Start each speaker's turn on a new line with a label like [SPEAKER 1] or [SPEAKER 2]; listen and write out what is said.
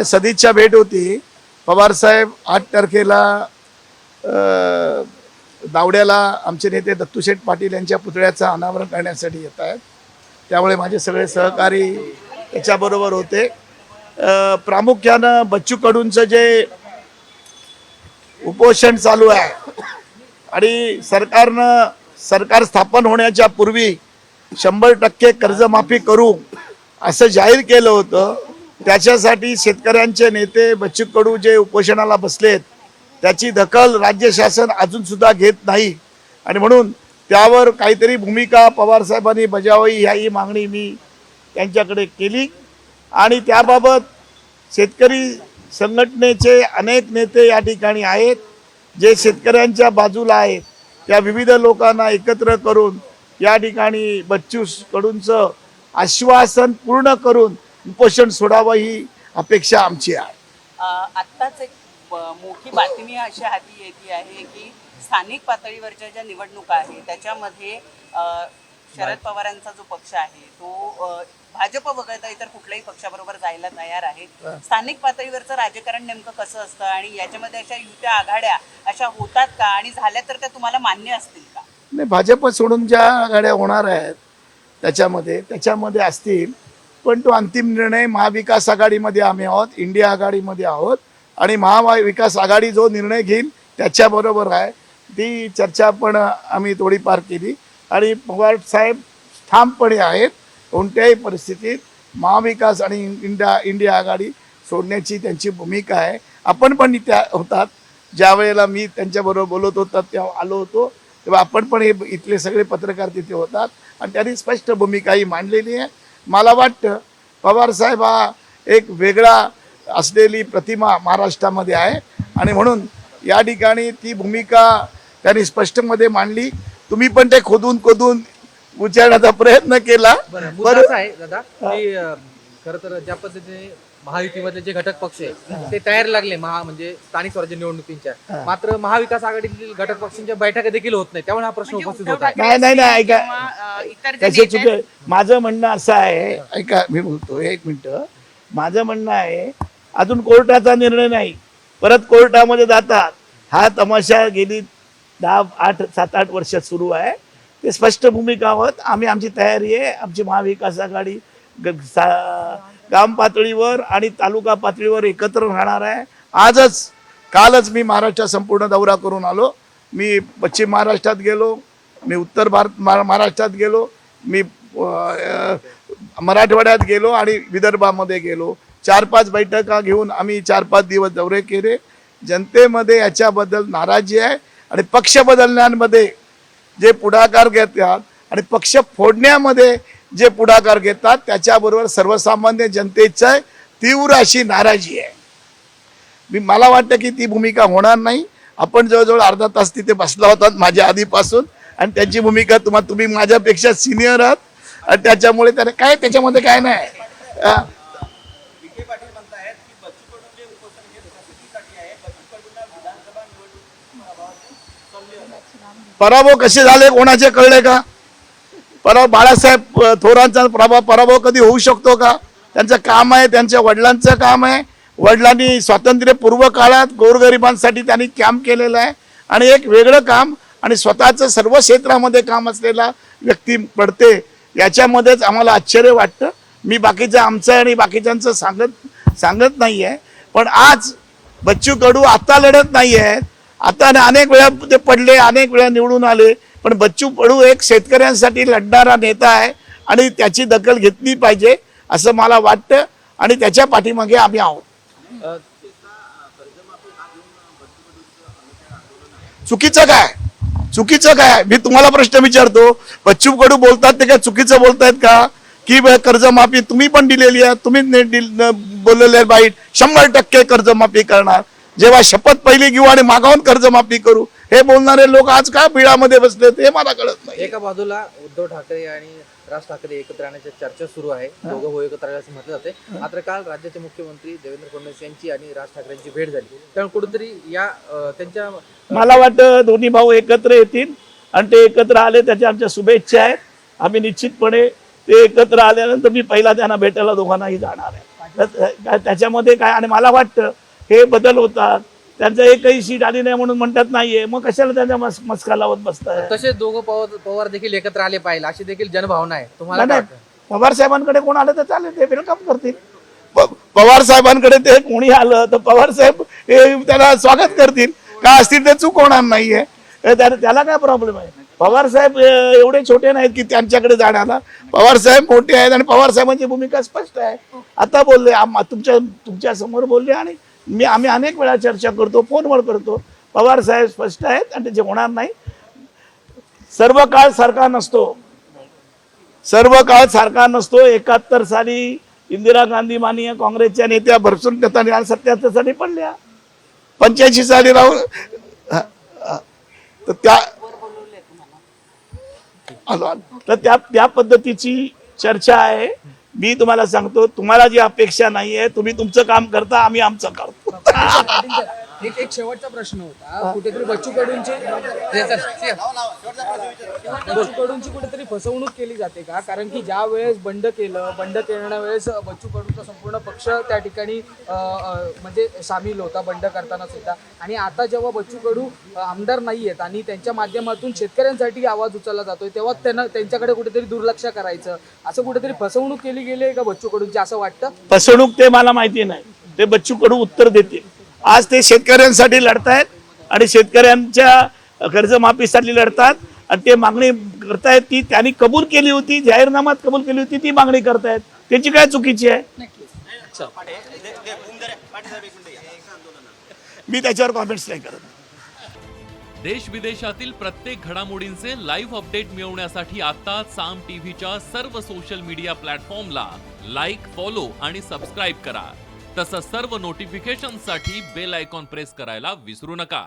[SPEAKER 1] सदिच्छा भेट होती. पवार साहेब 8 तारखेला दावड्याला आमचे नेते दत्तूशेठ पाटील यांच्या पुतळ्याचं अनावरण करण्यासाठी येत आहेत. त्यामुळे माझे सगळे सहकारी त्याच्याबरोबर होते. प्रामुख्यानं बच्चू कडूंचं जे उपोषण चालू आहे आणि सरकार स्थापन होण्याच्या पूर्वी 100% कर्जमाफी करू असं जाहीर केलं होतं. त्याच्यासाठी शेतकऱ्यांचे नेते बच्चू कडू जे उपोषणाला बसलेत त्याची दखल राज्य शासन अजून सुद्धा घेत नाही आणि म्हणून त्यावर काहीतरी भूमिका पवार साहेबांनी बजावावी ह्याही मागणी मी त्यांच्याकडे केली. आणि त्याबाबत शेतकरी संघटनेचे अनेक नेते या ठिकाणी आहेत जे शेतकऱ्यांच्या बाजूला आहेत. त्या विविध लोकांना एकत्र करून या ठिकाणी बच्चू कडूंचं आश्वासन पूर्ण करून उपोषण सोडावं ही अपेक्षा आमची आहे.
[SPEAKER 2] आत्ताच एक मोठी बातमी अशी हाती येते आहे की स्थानिक पातळीवरच्या ज्या निवडणुका आहेत त्याच्यामध्ये शरद पवारांचा जो पक्ष आहे तो भाजप वगळता इतर कुठल्याही पक्षाबरोबर जायला तयार आहे. स्थानिक पातळीवरचं राजकारण नेमकं कसं असतं आणि याच्यामध्ये अशा युत्या आघाड्या अशा होतात का आणि झाल्या तर त्या तुम्हाला मान्य असतील का?
[SPEAKER 1] नाही, भाजप सोडून ज्या आघाड्या होणार आहेत त्याच्यामध्ये असतील, पण तो अंतिम निर्णय महाविकास आघाडीमध्ये आम्ही आहोत, इंडिया आघाडीमध्ये आहोत आणि महाविकास आघाडी जो निर्णय घेईल त्याच्याबरोबर आहे. ती चर्चा पण आम्ही थोडीफार केली आणि पवार साहेब ठामपणे आहेत. कोणत्याही परिस्थितीत महाविकास आणि इंडिया आघाडी सोडण्याची त्यांची भूमिका आहे. आपण पण त्या होतात ज्या वेळेला मी त्यांच्याबरोबर बोलत होतो तेव्हा आलो होतो, तेव्हा आपण पण हे इथले सगळे पत्रकार तिथे होतात आणि त्यांनी स्पष्ट भूमिका ही मांडलेली आहे. मला वाटतं पवार साहेब हा एक वेगळा असलेली प्रतिमा महाराष्ट्रामध्ये आहे आणि म्हणून या ठिकाणी ती भूमिका त्यांनी स्पष्टमध्ये मांडली. तुम्ही पण ते खोदून विचारण्याचा प्रयत्न केला.
[SPEAKER 3] बरं आहे दादा की खरं तर ज्या पद्धतीने महायुतीमधले जे घटक पक्ष आहे ते तयार लागले म्हणजे स्थानिक स्वराज्य निवडणुकींच्या, मात्र महाविकास आघाडीतील घटक पक्षांच्या बैठका देखील होत नाही, त्यामुळे हा प्रश्न उपस्थित होत आहे.
[SPEAKER 1] नाही ऐका, त्याचे चुके. माझं म्हणणं असं आहे, ऐका मी बोलतो एक मिनिट. माझं म्हणणं आहे अजून कोर्टाचा निर्णय नाही, परत कोर्टामध्ये जातात. हा तमाशा गेली 7-8 वर्ष सुरू आहे. ते स्पष्ट भूमिका आहोत आम्ही, आमची तयारी आहे. आमची महाविकास आघाडी गाम पातळीवर आणि तालुका पातळीवर एकत्र राहणार आहे. कालच मी महाराष्ट्र संपूर्ण दौरा करून आलो. मी पश्चिम महाराष्ट्रात गेलो, मी उत्तर महाराष्ट्रात गेलो, मी मराठवाड्यात गेलो आणि विदर्भामध्ये गेलो. 4-5 बैठका घेऊन आम्ही 4-5 दिवस दौरे केले. जनतेमध्ये याच्याबद्दल नाराजी आहे आणि पक्ष बदलण्यामध्ये जे पुढाकार घेतात आणि पक्ष फोडण्यामध्ये जे पुढाकार घेतात त्याच्याबरोबर सर्वसामान्य जनतेची तीव्र अशी नाराजी आहे. मला वाटतं की ती भूमिका होणार नाही. आपण जवळजवळ अर्धा तास तिथे बसला होता माझ्या आधीपासून आणि त्यांची भूमिका तुम्ही माझ्यापेक्षा सिनियर आहात आणि त्याच्यामुळे त्याच्यामध्ये काय नाही. पराभव कसे झाले कोणाचे कळले का? बाळासाहेब थोरांचा पराभव कधी होऊ शकतो का? त्यांचं काम आहे, त्यांच्या वडिलांचं काम आहे. वडिलांनी स्वातंत्र्यपूर्व काळात गोरगरिबांसाठी त्यांनी काम केलेलं आहे आणि एक वेगळं काम आणि स्वतःचं सर्व क्षेत्रामध्ये काम असलेला व्यक्ती पडते. याच्यामध्येच आम्हाला आश्चर्य वाटतं. मी आमचं आणि बाकीच्यांचं सांगत नाही आहे, पण आज बच्चू कडू आता लढत नाही आहेत. आता अनेक वेळा ते पडले, अनेक वेळा निवडून आले, पण बच्चू कडू एक शेतकऱ्यांसाठी लढणारा नेता आहे आणि त्याची दखल घेतली पाहिजे असं मला वाटतं आणि त्याच्या पाठीमागे आम्ही आहोत. चुकीचं काय मी तुम्हाला प्रश्न विचारतो. बच्चू कडू बोलतात ते काय चुकीचं बोलतायत का? की कर्जमाफी तुम्ही पण दिलेली आहे, तुम्ही बोललेले बाईट 100% कर्जमाफी करणार. जेव्हा शपथ पहिली घेऊ आणि मागावून कर्जमाफी करू हे बोलणारे लोक आज का बिळामध्ये बसले ते मला कळत नाही.
[SPEAKER 3] एका बाजूला उद्धव ठाकरे आणि राज ठाकरे एकत्र येण्याची चर्चा सुरू आहे, दोघं एकत्र आल्याचं म्हटलं जाते. मात्र काल राज्याचे मुख्यमंत्री देवेंद्र फडणवीस यांची आणि राज ठाकरेंची भेट झाली, त्यामुळे कुठेतरी या त्यांच्या
[SPEAKER 1] मला वाटतं दोन्ही भाऊ एकत्र येतील आणि ते एकत्र आले त्याच्या आमच्या शुभेच्छा आहेत. आम्ही निश्चितपणे ते एकत्र आल्यानंतर मी पहिला त्यांना भेटायला दोघांनाही जाणार आहे. त्याच्यामध्ये काय, आणि मला वाटतं हे बदल होतात, त्यांचं एकही सीट आली नाही म्हणून म्हणतात नाहीये, मग कशाला त्यांच्या मस्का लावत बसताय?
[SPEAKER 3] तसेच दोघं पवार देखील एकत्र आले पाहिजे अशी देखील जनभावना आहे. तुम्हाला काय
[SPEAKER 1] नाही,
[SPEAKER 3] वाटतं?
[SPEAKER 1] पवार साहेबांकडे कोण आलं तर चालेल, ते वेलकम करतील. पवार साहेबांकडे ते कोणी आलं तर पवार साहेब हे त्याला स्वागत करतील, का असतील ते चूक होणार नाहीये. त्याला काय प्रॉब्लेम आहे? पवार साहेब एवढे छोटे नाहीत की त्यांच्याकडे जाण्याला. पवार साहेब मोठे आहेत आणि पवार साहेबांची भूमिका स्पष्ट आहे. आता बोलले, तुमच्या समोर बोलले, आणि आम्ही अनेक वेळा चर्चा करतो, फोनवर करतो. पवार साहेब स्पष्ट आहेत आणि ते होणार नाही. सर्व काळ सारखा नसतो, सर्व काळ सारखा नसतो. 71 साली इंदिरा गांधी माननीय काँग्रेसच्या नेत्या भरसून नेत्या 77 साली पडल्या, 85 साली राहून तर त्या तर त्या पद्धतीची चर्चा आहे. मी तुम्हाला सांगतो, तुम्हाला जी अपेक्षा नाहीये, तुम्ही तुमचं काम करता, आम्ही आमचं करतो.
[SPEAKER 4] एक शेवटचा प्रश्न होता, कुठेतरी बच्चू कडूंची कुठेतरी फसवणूक केली जाते का? कारण की ज्या वेळेस बंड केल्या वेळेस बच्चू कडूंचा संपूर्ण पक्ष त्या ठिकाणी म्हणजे सामील होता बंड करताना सुद्धा, आणि आता जेव्हा बच्चू कडू आमदार नाहीयेत आणि त्यांच्या माध्यमातून शेतकऱ्यांसाठी आवाज उचलला जातोय, तेव्हा त्यांच्याकडे कुठेतरी दुर्लक्ष करायचं, असं कुठेतरी फसवणूक केली गेली आहे का बच्चू कडूंची, असं वाटतं?
[SPEAKER 1] फसवणूक ते मला माहिती नाही, ते बच्चू कडू उत्तर देतील. आज ते शेतकऱ्यांसाठी लढतायत आणि शेतकऱ्यांच्या कर्जमाफीसाठी लढतात, आणि ते मागणी करतायत ती त्यांनी कबूल केली होती, जाहीरनाम्यात कबूल केली होती, ती मागणी करतायत. त्याची काय चुकीची आहे? मी त्याच्यावर कॉमेंट्स नाही करत.
[SPEAKER 5] देश विदेशातील प्रत्येक घडामोडींचे लाईव्ह अपडेट मिळवण्यासाठी आता साम टीव्हीच्या सर्व सोशल मीडिया प्लॅटफॉर्मला लाईक, फॉलो आणि सबस्क्राईब करा. तसंच सर्व नोटिफिकेशनसाठी बेल आयकॉन प्रेस करायला विसरू नका.